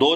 2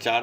4